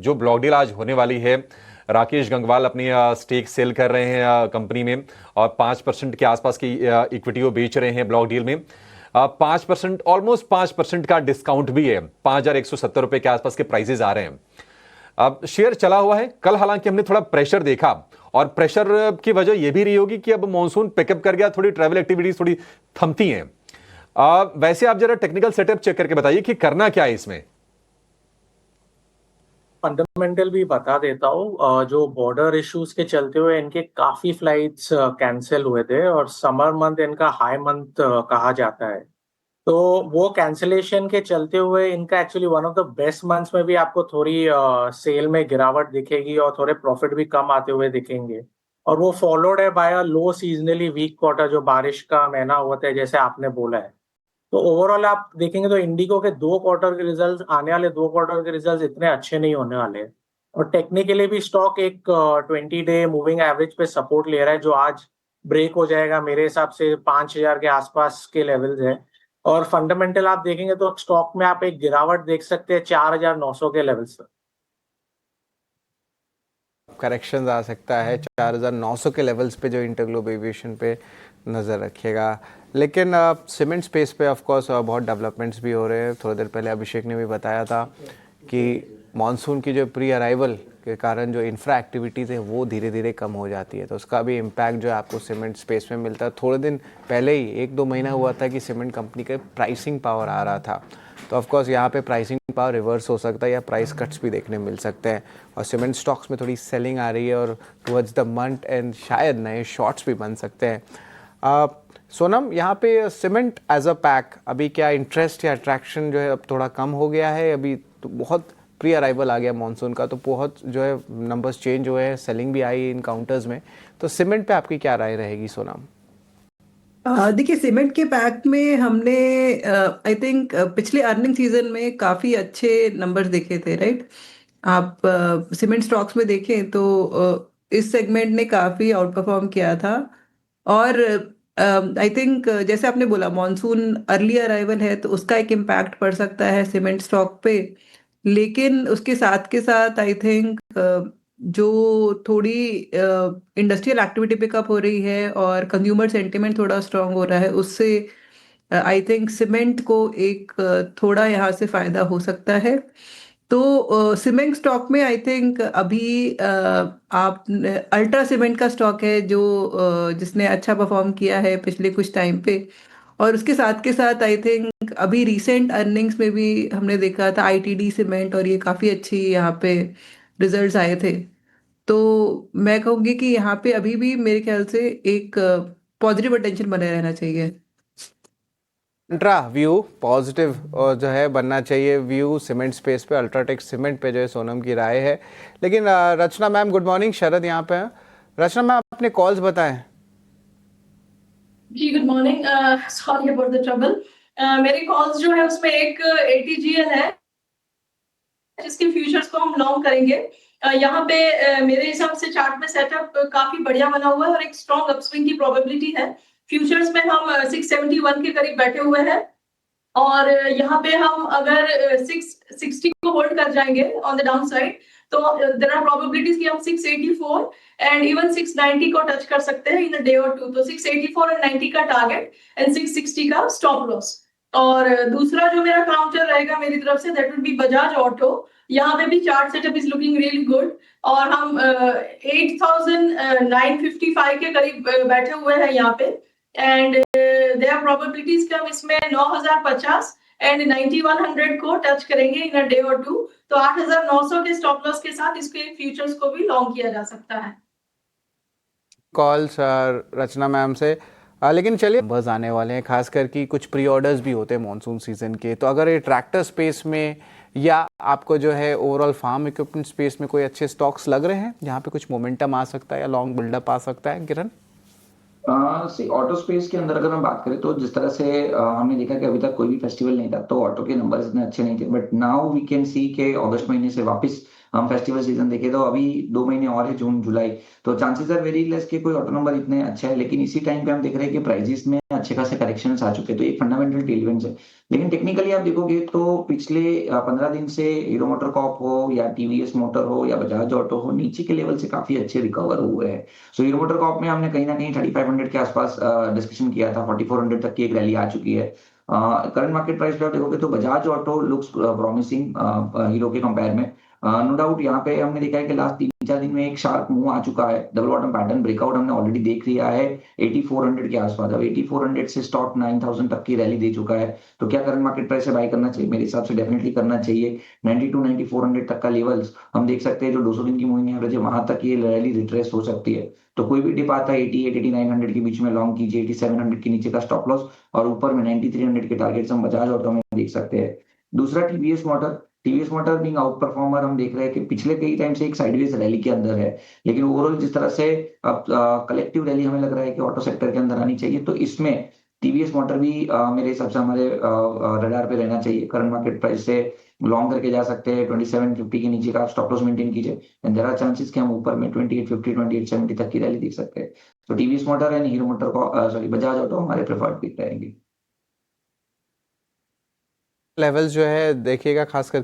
जो block deal आज होने वाली है, राकेश गंगवाल अपनी स्टेक सेल कर रहे हैं कंपनी में और 5% के आसपास की इक्विटी वो बेच रहे हैं ब्लॉक डील में। 5%, ऑलमोस्ट 5% का डिस्काउंट भी है, 5,170 रुपए के आसपास के प्राइसेस आ रहे हैं। अब शेयर चला हुआ है। कल हालांकि हमने थोड़ा प्रेशर देखा और प्रेशर की वजह यह भी रही होगी कि अब मॉनसून पिकअप कर गया, थोड़ी ट्रैवल एक्टिविटीज थोड़ी थमती हैं। वैसे आप जरा टेक्निकल सेटअप चेक करके बताइए कि करना क्या है इसमें। फंडामेंटल भी बता देता हूँ। जो बॉर्डर इश्यूज के चलते हुए इनके काफी फ्लाइट्स कैंसिल हुए थे और समर मंथ इनका हाई मंथ कहा जाता है। तो वो कैंसिलेशन के चलते हुए इनका actually one of the best months में भी आपको थोड़ी सेल में गिरावट दिखेगी और थोड़े प्रॉफिट भी कम आते हुए दिखेंगे। और वो फॉलोड है बाय अ लो सीजनली वीक क्वार्टर, जो बारिश का महीना होता है जैसे आपने बोला है। तो ओवरऑल आप देखेंगे तो इंडिगो के 2 क्वार्टर के रिजल्ट्स, आने वाले 2 क्वार्टर के रिजल्ट्स इतने अच्छे नहीं होने वाले। और टेक्निकली भी स्टॉक एक 20 डे मूविंग एवरेज पे सपोर्ट ले रहा है, जो आज ब्रेक हो जाएगा मेरे हिसाब से 5,000 के आसपास के लेवल्स है। और फंडामेंटल आप देखेंगे तो स्टॉक में आप एक गिरावट देख सकते हैं 4,900 के लेवल्स पर। करेक्शन आ सकता है 4,900 के लेवल्स पे, जो इंटरग्लोब एविएशन पे नज़र रखिएगा। लेकिन सीमेंट स्पेस पे ऑफ कोर्स बहुत डेवलपमेंट्स भी हो रहे हैं। थोड़ी देर पहले अभिषेक ने भी बताया था कि मॉनसून की जो प्री अराइवल के कारण जो इंफ्रा एक्टिविटीज़ है वो धीरे धीरे कम हो जाती है, तो उसका भी इम्पैक्ट जो है आपको सीमेंट स्पेस में मिलता है। थोड़े दिन पहले ही 1-2 महीना हुआ था कि सीमेंट कंपनी का प्राइसिंग पावर आ रहा था, तो ऑफकोर्स यहाँ पे प्राइसिंग पावर रिवर्स हो सकता है या प्राइस कट्स भी देखने मिल सकते हैं। और सीमेंट स्टॉक्स में थोड़ी सेलिंग आ रही है और टुवर्ड्स द मंथ एंड शायद नए शॉर्ट्स भी बन सकते हैं। सोनम, यहाँ पे सीमेंट एज अ पैक अभी क्या इंटरेस्ट या अट्रैक्शन जो है अब थोड़ा कम हो गया है? अभी तो बहुत प्री अराइवल आ गया मॉनसून का, तो बहुत जो है नंबर्स चेंज हुए हैं, सेलिंग भी आई इन काउंटर्स में, तो सीमेंट पे आपकी क्या राय रहेगी सोनम? देखिए, सीमेंट के पैक में हमने आई थिंक पिछले अर्निंग सीजन में काफ़ी अच्छे नंबर्स देखे थे, राइट? आप सीमेंट स्टॉक्स में देखें तो इस सेगमेंट ने काफ़ी आउट परफॉर्म किया था। और आई थिंक जैसे आपने बोला मॉनसून अर्ली अराइवल है तो उसका एक इम्पैक्ट पड़ सकता है सीमेंट स्टॉक पे। लेकिन उसके साथ के साथ आई थिंक जो थोड़ी इंडस्ट्रियल एक्टिविटी पिकअप हो रही है और कंज्यूमर सेंटिमेंट थोड़ा स्ट्रांग हो रहा है, उससे आई थिंक सीमेंट को एक थोड़ा यहाँ से फायदा हो सकता है। तो सीमेंट स्टॉक में आई थिंक अभी आप अल्ट्रा सीमेंट का स्टॉक है जो जिसने अच्छा परफॉर्म किया है पिछले कुछ टाइम पे। और उसके साथ के साथ आई थिंक अभी रीसेंट अर्निंग्स में भी हमने देखा था आईटीडी सीमेंट, और ये काफ़ी अच्छी यहाँ पे रिजल्ट्स आए थे। तो मैं कहूँगी कि यहाँ पे अभी भी मेरे ख्याल से एक पॉजिटिव अटेंशन बने रहना चाहिए। इंट्रा व्यू पॉजिटिव और जो है बनना चाहिए व्यू सीमेंट स्पेस पे, अल्ट्राटेक सीमेंट पे जो है सोनम की राय है। लेकिन Rachna ma'am, good morning, Sharad यहाँ पे हैं। रचना मैम, अपने कॉल्स बताएं। जी good morning, sorry about the trouble. मेरी कॉल्स जो है उसमें एक एटीजीएल है जिसके फ्यूचर्स को हम लॉन्ग करेंगे। यहाँ पे मेरे हिसाब से चार्ट में सेटअप काफी बढ़िया बना हुआ है और एक स्ट्रॉन्ग अपस्विंग की प्रोबेबिलिटी है। फ्यूचर्स में हम 671 के करीब बैठे हुए हैं और यहाँ पे हम अगर 660 को होल्ड कर जाएंगे ऑन द डाउन साइड, तो देयर आर प्रोबेबिलिटीज कि हम 684 एंड इवन 690 को टच कर सकते हैं इन अ डे और टू। तो 684 और 90 का टारगेट एंड 660 का स्टॉप लॉस। और दूसरा जो मेरा काउंटर रहेगा मेरी तरफ से, that will be Bajaj auto. यहाँ पे भी chart setup is looking really good और हम 8,955 के करीब बैठे हुए हैं यहाँ पे। एंड देयर आर प्रोबेबिलिटीज कि हम इसमें 9,050 एंड 9,100 को टच करेंगे इन अ डे और टू। तो 8,900 के स्टॉप लॉस के साथ इसके फ्यूचर्स को भी लॉन्ग किया जा सकता है। कॉल्स रचना मैम से। लेकिन चलिए, बस आने वाले हैं, खासकर कि कुछ प्री ऑर्डर्स भी होते हैं मॉनसून सीजन के, तो अगर ये ट्रैक्टर स्पेस में या आपको जो है ओवरऑल फार्म इक्विपमेंट स्पेस में कोई अच्छे स्टॉक्स लग रहे हैं जहाँ पे कुछ मोमेंटम आ सकता है या लॉन्ग बिल्डअप आ सकता है? किरण, ऑटो स्पेस के अंदर अगर हम बात करें तो जिस तरह से हमने देखा कि अभी तक कोई भी फेस्टिवल नहीं था तो ऑटो के नंबर्स इतने अच्छे नहीं थे, but now we can see के अगस्त महीने से वापस हम फेस्टिवल सीजन देखे तो अभी 2 महीने और है, जून जुलाई, तो चांसेस आर वेरी लेस कि कोई ऑटो नंबर इतने अच्छे है। लेकिन इसी टाइम पे हम देख रहे हैं कि प्राइजेस में अच्छे खासे करेक्शंस आ चुके हैं, तो ये फंडामेंटल टेलविंड्स है। लेकिन टेक्निकली आप देखोगे तो पिछले 15 दिन से हीरो मोटर कॉर्प हो या टीवीएस मोटर हो या बजाज ऑटो हो, नीचे के लेवल से काफी अच्छे रिकवर हुए हैं। सो हीरो मोटर कॉर्प में हमने कहीं ना कहीं 3500 के आसपास डिस्कशन किया था, 4400 तक की एक रैली आ चुकी है। करंट मार्केट प्राइस पे आप देखोगे तो Bajaj auto looks promising hero के कंपेयर में। नो डाउट यहाँ पे हमने देखा है कि लास्ट 3-4 दिन में एक शार्प मूव आ चुका है, डबल बॉटम पैटर्न ब्रेकआउट हमने ऑलरेडी देख लिया है 8400 के आसपास। अब 8400 से स्टॉक 9000 तक की रैली दे चुका है, तो क्या करंट मार्केट प्राइस से बाय करना चाहिए? मेरे हिसाब से डेफिनेटली करना चाहिए। 92-9400 तक का लेवल्स हम देख सकते हैं, जो 200 दिन की मूविंग एवरेज है वहां तक ये रैली रिट्रेस हो सकती है। तो कोई भी डिप आता है 88-8900 के बीच में लॉन्ग कीजिए, 8700 के नीचे का स्टॉप लॉस, और ऊपर में 9300 के टारगेट्स हम बजाज ऑटो में देख सकते हैं। दूसरा TVS motor being out performer, हम देख रहे हैं कि पिछले कई टाइम से एक साइडवेज रैली के अंदर है, लेकिन ओवरऑल जिस तरह से अब कलेक्टिव रैली हमें लग रहा है कि ऑटो सेक्टर के अंदर आनी चाहिए, तो इसमें टीवीएस मोटर भी मेरे हिसाब से हमारे रडार पे रहना चाहिए। करंट मार्केट प्राइस से लॉन्ग करके जा सकते हैं, 2750 के नीचे का स्टॉप लॉस मेंटेन कीजिए, एंड देयर आर चांसेस कि हम ऊपर में 2850 2870 तक की रैली देख सकते हैं। तो TVS motor and hero motor को सॉरी बजाज ऑटो हमारे प्रेफर्ड पिक रहेंगे। लेवल्स जो है देखिएगा, खासकर